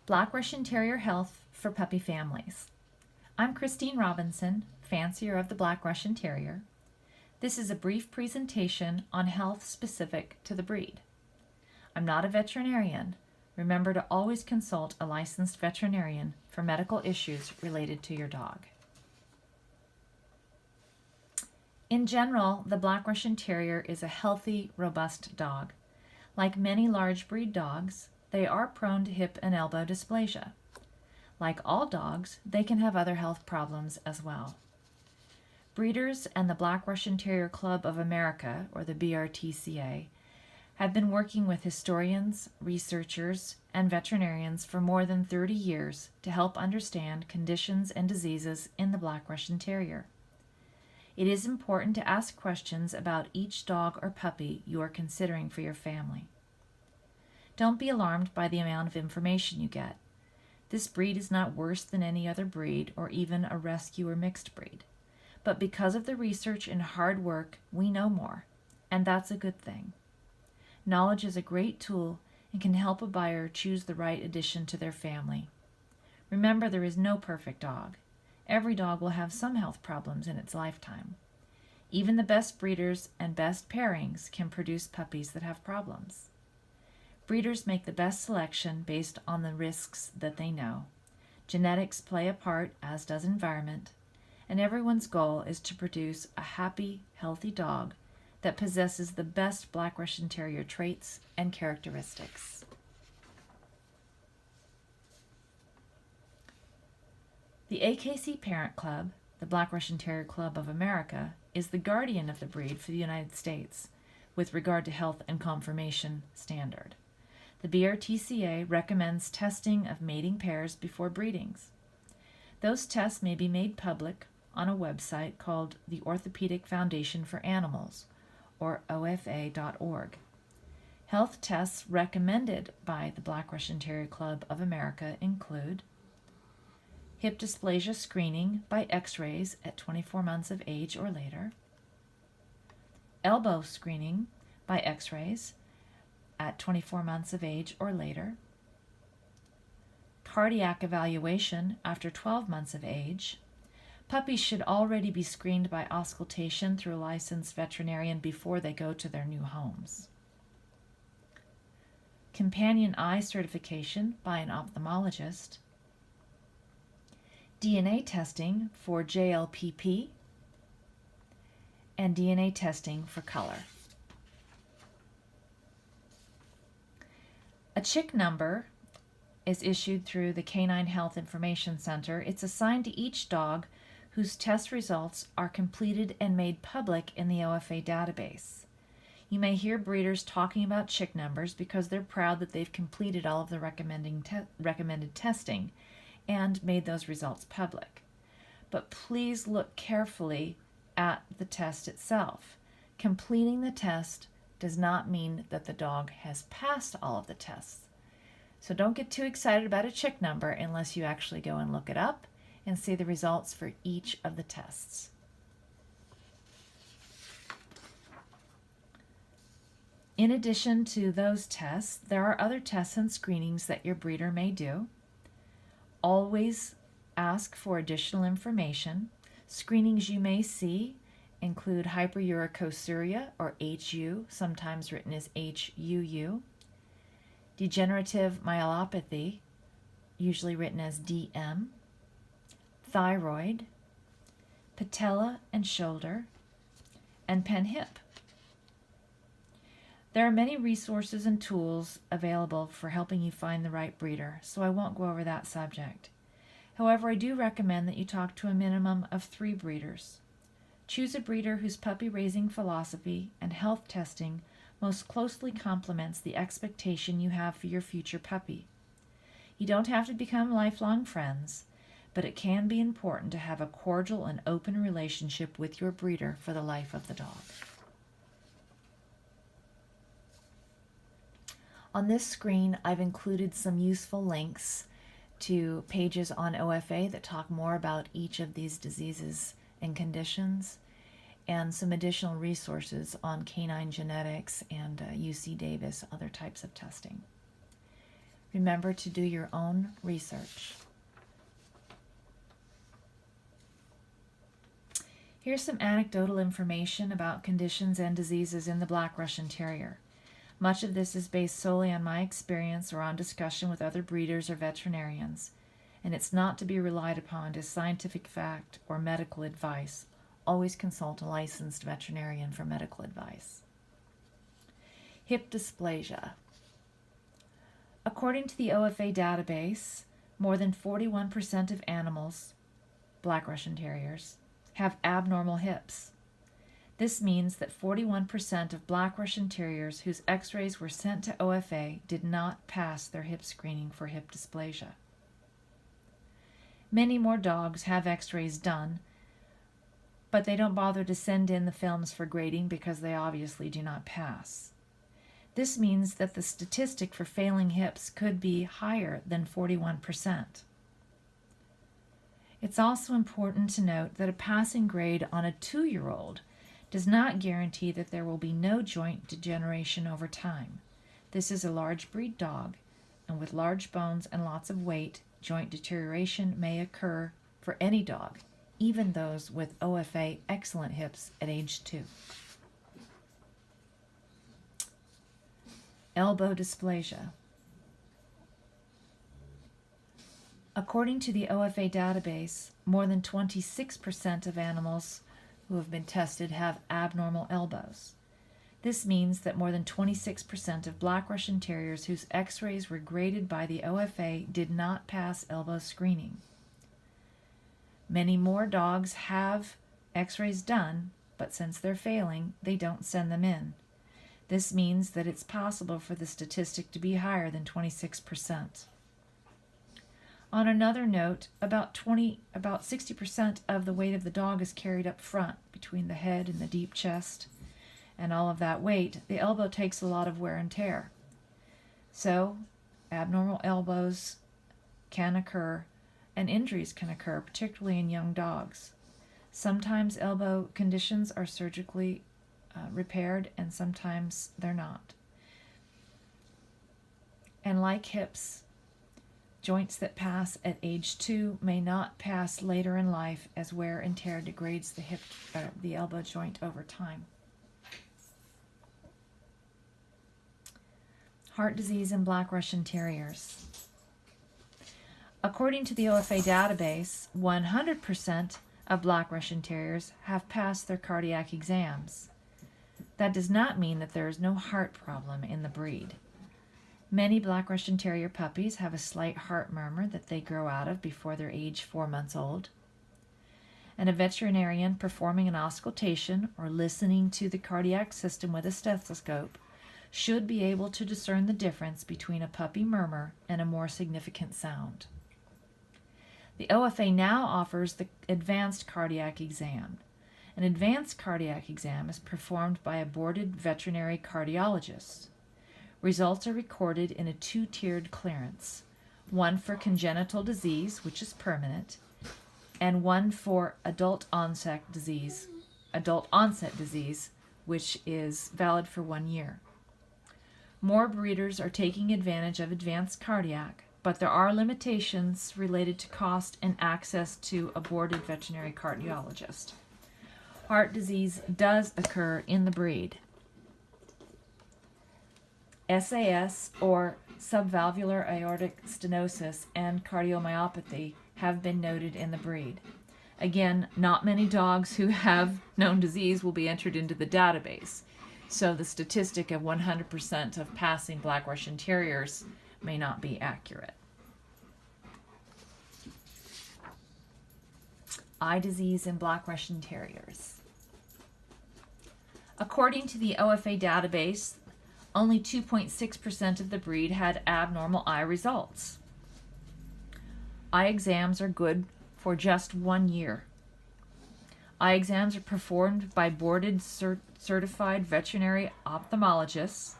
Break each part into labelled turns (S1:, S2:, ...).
S1: Black Russian Terrier Health for Puppy Families. I'm Christine Robinson, fancier of the Black Russian Terrier. This is a brief presentation on health specific to the breed. I'm not a veterinarian. Remember to always consult a licensed veterinarian for medical issues related to your dog. In general, the Black Russian Terrier is a healthy, robust dog. Like many large breed dogs, they are prone to hip and elbow dysplasia. Like all dogs, they can have other health problems as well. Breeders and the Black Russian Terrier Club of America, or the BRTCA, have been working with historians, researchers, and veterinarians for more than 30 years to help understand conditions and diseases in the Black Russian Terrier. It is important to ask questions about each dog or puppy you are considering for your family. Don't be alarmed by the amount of information you get. This breed is not worse than any other breed or even a rescue or mixed breed. But because of the research and hard work, we know more, and that's a good thing. Knowledge is a great tool and can help a buyer choose the right addition to their family. Remember, there is no perfect dog. Every dog will have some health problems in its lifetime. Even the best breeders and best pairings can produce puppies that have problems. Breeders make the best selection based on the risks that they know. Genetics play a part, as does environment, and everyone's goal is to produce a happy, healthy dog that possesses the best Black Russian Terrier traits and characteristics. The AKC Parent Club, the Black Russian Terrier Club of America, is the guardian of the breed for the United States with regard to health and conformation standard. The BRTCA recommends testing of mating pairs before breedings. Those tests may be made public on a website called the Orthopedic Foundation for Animals, or OFA.org. Health tests recommended by the Black Russian Terrier Club of America include hip dysplasia screening by X-rays at 24 months of age or later, elbow screening by X-rays at 24 months of age or later, cardiac evaluation after 12 months of age. Puppies should already be screened by auscultation through a licensed veterinarian before they go to their new homes. Companion eye certification by an ophthalmologist. DNA testing for JLPP, and DNA testing for color. A chick number is issued through the Canine Health Information Center. It's assigned to each dog whose test results are completed and made public in the OFA database. You may hear breeders talking about chick numbers because they're proud that they've completed all of the recommended testing and made those results public. But please look carefully at the test itself. Completing the test does not mean that the dog has passed all of the tests. So don't get too excited about a chick number unless you actually go and look it up and see the results for each of the tests. In addition to those tests, there are other tests and screenings that your breeder may do. Always ask for additional information. Screenings you may see include Hyperuricosuria, or HU, sometimes written as HUU, degenerative myelopathy, usually written as DM, thyroid, patella and shoulder, and pen-hip. There are many resources and tools available for helping you find the right breeder, so I won't go over that subject. However, I do recommend that you talk to a minimum of 3 breeders. Choose a breeder whose puppy raising philosophy and health testing most closely complements the expectation you have for your future puppy. You don't have to become lifelong friends, but it can be important to have a cordial and open relationship with your breeder for the life of the dog. On this screen, I've included some useful links to pages on OFA that talk more about each of these diseases and conditions, and some additional resources on canine genetics and UC Davis, other types of testing. Remember to do your own research. Here's some anecdotal information about conditions and diseases in the Black Russian Terrier. Much of this is based solely on my experience or on discussion with other breeders or veterinarians, and it's not to be relied upon as scientific fact or medical advice. Always consult a licensed veterinarian for medical advice. Hip dysplasia. According to the OFA database, more than 41% of animals, Black Russian Terriers, have abnormal hips. This means that 41% of Black Russian Terriers whose x-rays were sent to OFA did not pass their hip screening for hip dysplasia. Many more dogs have x-rays done, but they don't bother to send in the films for grading because they obviously do not pass. This means that the statistic for failing hips could be higher than 41%. It's also important to note that a passing grade on a 2-year-old does not guarantee that there will be no joint degeneration over time. This is a large breed dog, and with large bones and lots of weight, joint deterioration may occur for any dog, even those with OFA excellent hips at age 2. Elbow dysplasia. According to the OFA database, more than 26% of animals who have been tested have abnormal elbows. This means that more than 26% of Black Russian Terriers whose x-rays were graded by the OFA did not pass elbow screening. Many more dogs have x-rays done, but since they're failing, they don't send them in. This means that it's possible for the statistic to be higher than 26%. On another note, about 60% of the weight of the dog is carried up front between the head and the deep chest, and all of that weight, the elbow takes a lot of wear and tear. So, abnormal elbows can occur and injuries can occur, particularly in young dogs. Sometimes elbow conditions are surgically repaired and sometimes they're not. And like hips, joints that pass at age 2 may not pass later in life as wear and tear degrades the elbow joint over time. Heart disease in Black Russian Terriers. According to the OFA database, 100% of Black Russian Terriers have passed their cardiac exams. That does not mean that there is no heart problem in the breed. Many Black Russian Terrier puppies have a slight heart murmur that they grow out of before they're age 4 months old. And a veterinarian performing an auscultation or listening to the cardiac system with a stethoscope should be able to discern the difference between a puppy murmur and a more significant sound. The OFA now offers the advanced cardiac exam. An advanced cardiac exam is performed by a boarded veterinary cardiologist. Results are recorded in a 2-tiered clearance, one for congenital disease, which is permanent, and one for adult onset disease, which is valid for 1 year. More breeders are taking advantage of advanced cardiac, but there are limitations related to cost and access to a boarded veterinary cardiologist. Heart disease does occur in the breed. SAS, or subvalvular aortic stenosis, and cardiomyopathy have been noted in the breed. Again, not many dogs who have known disease will be entered into the database, so the statistic of 100% of passing Black Russian Terriers may not be accurate. Eye disease in Black Russian Terriers. According to the OFA database, only 2.6% of the breed had abnormal eye results. Eye exams are good for just 1 year. Eye exams are performed by boarded certified veterinary ophthalmologists.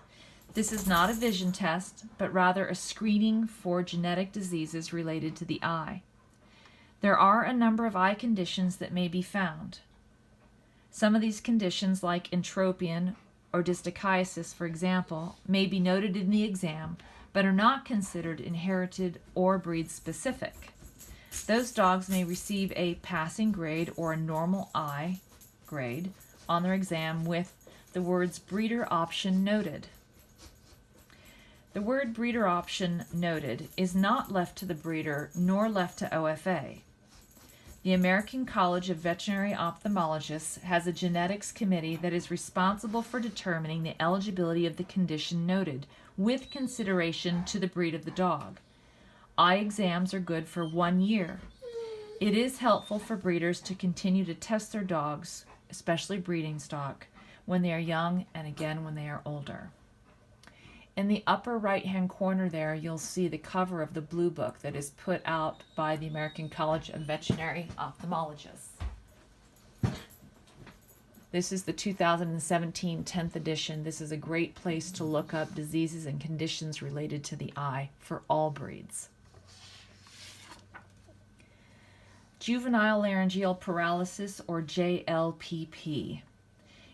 S1: This is not a vision test, but rather a screening for genetic diseases related to the eye. There are a number of eye conditions that may be found. Some of these conditions, like entropion or dystachiasis, for example, may be noted in the exam, but are not considered inherited or breed specific. Those dogs may receive a passing grade or a normal I grade on their exam with the words breeder option noted. The word breeder option noted is not left to the breeder nor left to OFA. The American College of Veterinary Ophthalmologists has a genetics committee that is responsible for determining the eligibility of the condition noted with consideration to the breed of the dog. Eye exams are good for 1 year. It is helpful for breeders to continue to test their dogs, especially breeding stock, when they are young and again when they are older. In the upper right-hand corner there, you'll see the cover of the blue book that is put out by the American College of Veterinary Ophthalmologists. This is the 2017 10th edition. This is a great place to look up diseases and conditions related to the eye for all breeds. Juvenile laryngeal paralysis, or JLPP.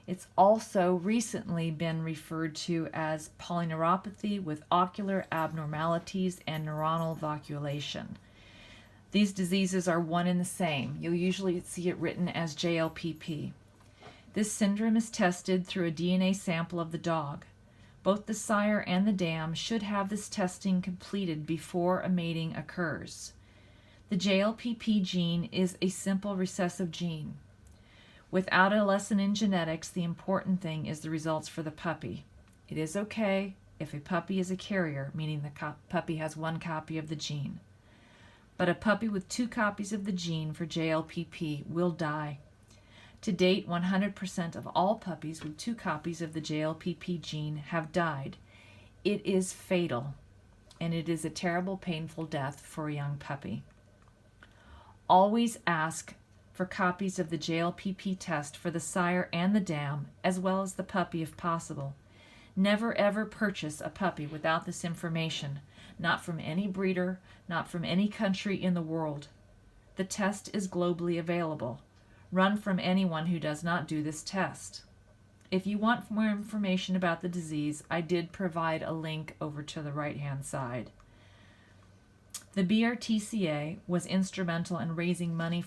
S1: It's also recently been referred to as polyneuropathy with ocular abnormalities and neuronal vacuolation. These diseases are one and the same. You'll usually see it written as JLPP. This syndrome is tested through a DNA sample of the dog. Both the sire and the dam should have this testing completed before a mating occurs. The JLPP gene is a simple recessive gene. Without a lesson in genetics, the important thing is the results for the puppy. It is okay if a puppy is a carrier, meaning the puppy has 1 copy of the gene. But a puppy with 2 copies of the gene for JLPP will die. To date, 100% of all puppies with 2 copies of the JLPP gene have died. It is fatal, and it is a terrible, painful death for a young puppy. Always ask for copies of the JLPP test for the sire and the dam, as well as the puppy if possible. Never ever purchase a puppy without this information, not from any breeder, not from any country in the world. The test is globally available. Run from anyone who does not do this test. If you want more information about the disease, I did provide a link over to the right-hand side. The BRTCA was instrumental in raising money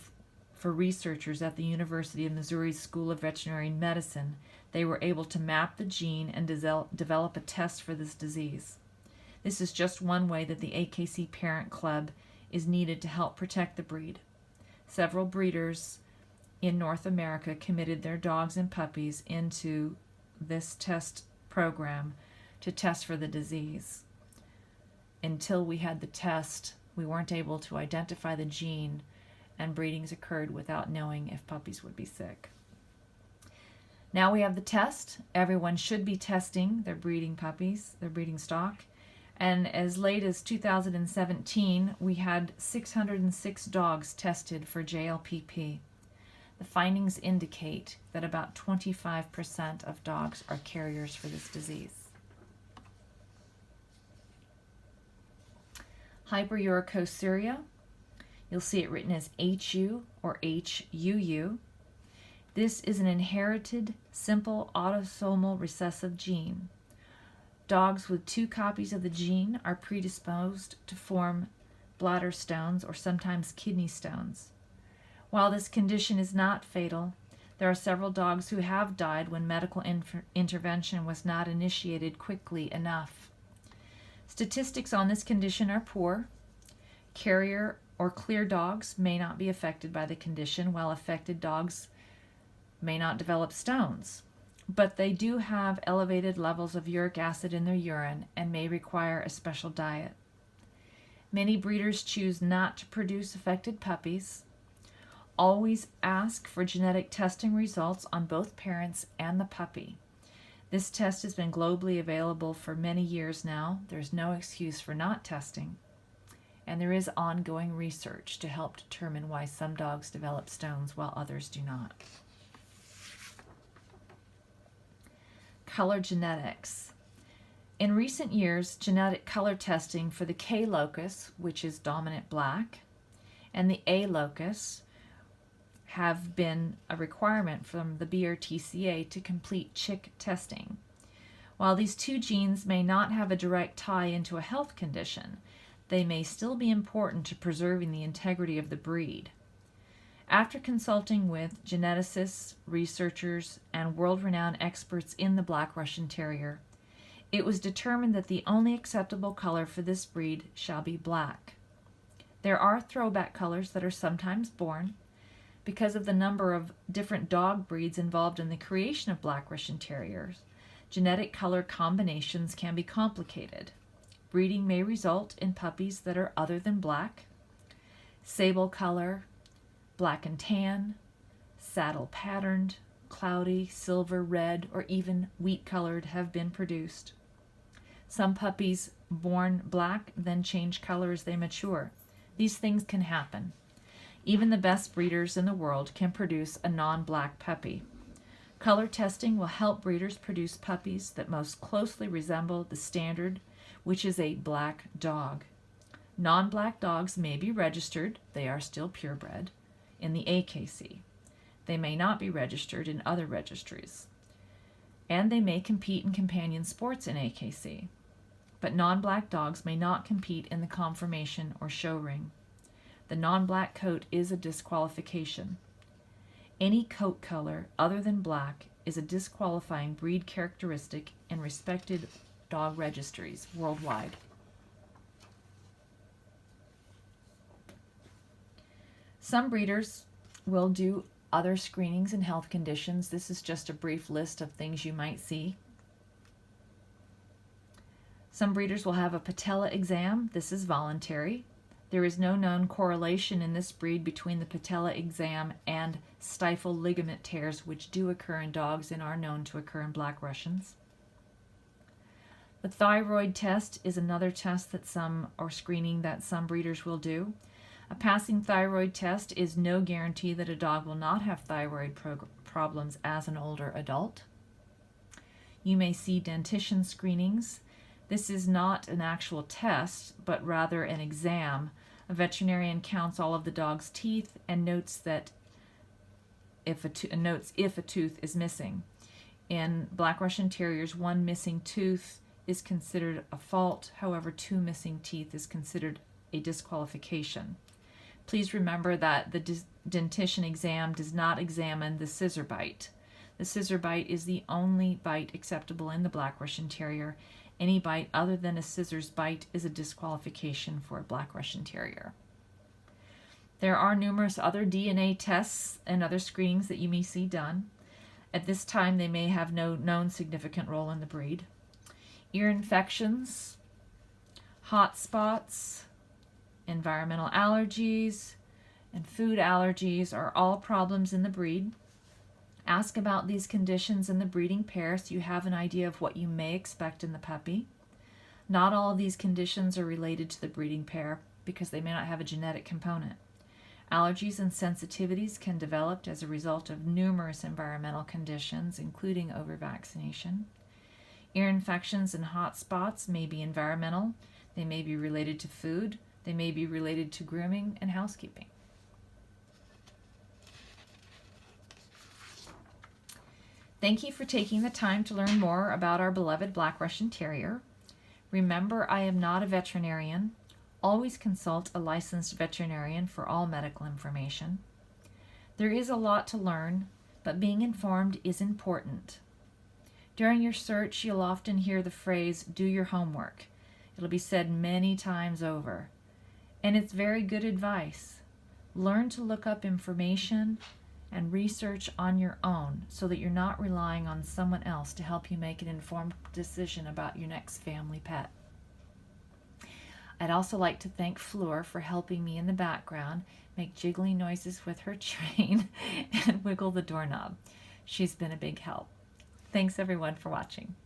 S1: for researchers at the University of Missouri School of Veterinary Medicine. They were able to map the gene and develop a test for this disease. This is just one way that the AKC Parent Club is needed to help protect the breed. Several breeders in North America committed their dogs and puppies into this test program to test for the disease. Until we had the test, we weren't able to identify the gene, and breedings occurred without knowing if puppies would be sick. Now we have the test. Everyone should be testing their breeding puppies, their breeding stock. And as late as 2017, we had 606 dogs tested for JLPP. The findings indicate that about 25% of dogs are carriers for this disease. Hyperuricosuria. You'll see it written as HU or HUU. This is an inherited, simple autosomal recessive gene. Dogs with 2 copies of the gene are predisposed to form bladder stones or sometimes kidney stones. While this condition is not fatal, there are several dogs who have died when medical intervention was not initiated quickly enough. Statistics on this condition are poor. Carrier or clear dogs may not be affected by the condition, while affected dogs may not develop stones. But they do have elevated levels of uric acid in their urine and may require a special diet. Many breeders choose not to produce affected puppies. Always ask for genetic testing results on both parents and the puppy. This test has been globally available for many years now. There's no excuse for not testing. And there is ongoing research to help determine why some dogs develop stones while others do not. Color genetics. In recent years, genetic color testing for the K locus, which is dominant black, and the A locus have been a requirement from the BRTCA to complete chick testing. While these two genes may not have a direct tie into a health condition, they may still be important to preserving the integrity of the breed. After consulting with geneticists, researchers, and world-renowned experts in the Black Russian Terrier, it was determined that the only acceptable color for this breed shall be black. There are throwback colors that are sometimes born. Because of the number of different dog breeds involved in the creation of Black Russian Terriers, genetic color combinations can be complicated. Breeding may result in puppies that are other than black. Sable color, black and tan, saddle patterned, cloudy, silver, red, or even wheat colored have been produced. Some puppies born black then change color as they mature. These things can happen. Even the best breeders in the world can produce a non-black puppy. Color testing will help breeders produce puppies that most closely resemble the standard, which is a black dog. Non-black dogs may be registered, they are still purebred, in the AKC. They may not be registered in other registries. And they may compete in companion sports in AKC. But non-black dogs may not compete in the conformation or show ring. The non-black coat is a disqualification. Any coat color other than black is a disqualifying breed characteristic in respected dog registries worldwide. Some breeders will do other screenings and health conditions. This is just a brief list of things you might see. Some breeders will have a patella exam. This is voluntary. There is no known correlation in this breed between the patella exam and stifle ligament tears, which do occur in dogs and are known to occur in Black Russians. The thyroid test is another test that screening that some breeders will do. A passing thyroid test is no guarantee that a dog will not have thyroid problems as an older adult. You may see dentition screenings. This is not an actual test, but rather an exam. A veterinarian counts all of the dog's teeth and notes if a tooth is missing. In Black Russian Terriers, one missing tooth is considered a fault. However, two missing teeth is considered a disqualification. Please remember that the dentition exam does not examine the scissor bite. The scissor bite is the only bite acceptable in the Black Russian Terrier. Any bite other than a scissors bite is a disqualification for a Black Russian Terrier. There are numerous other DNA tests and other screenings that you may see done. At this time, they may have no known significant role in the breed. Ear infections, hot spots, environmental allergies, and food allergies are all problems in the breed. Ask about these conditions in the breeding pair so you have an idea of what you may expect in the puppy. Not all of these conditions are related to the breeding pair because they may not have a genetic component. Allergies and sensitivities can develop as a result of numerous environmental conditions, including overvaccination. Ear infections and hot spots may be environmental. They may be related to food. They may be related to grooming and housekeeping. Thank you for taking the time to learn more about our beloved Black Russian Terrier. Remember, I am not a veterinarian. Always consult a licensed veterinarian for all medical information. There is a lot to learn, but being informed is important. During your search, you'll often hear the phrase, "do your homework." It'll be said many times over. And it's very good advice. Learn to look up information and research on your own so that you're not relying on someone else to help you make an informed decision about your next family pet. I'd also like to thank Fleur for helping me in the background make jiggly noises with her train and wiggle the doorknob. She's been a big help. Thanks everyone for watching.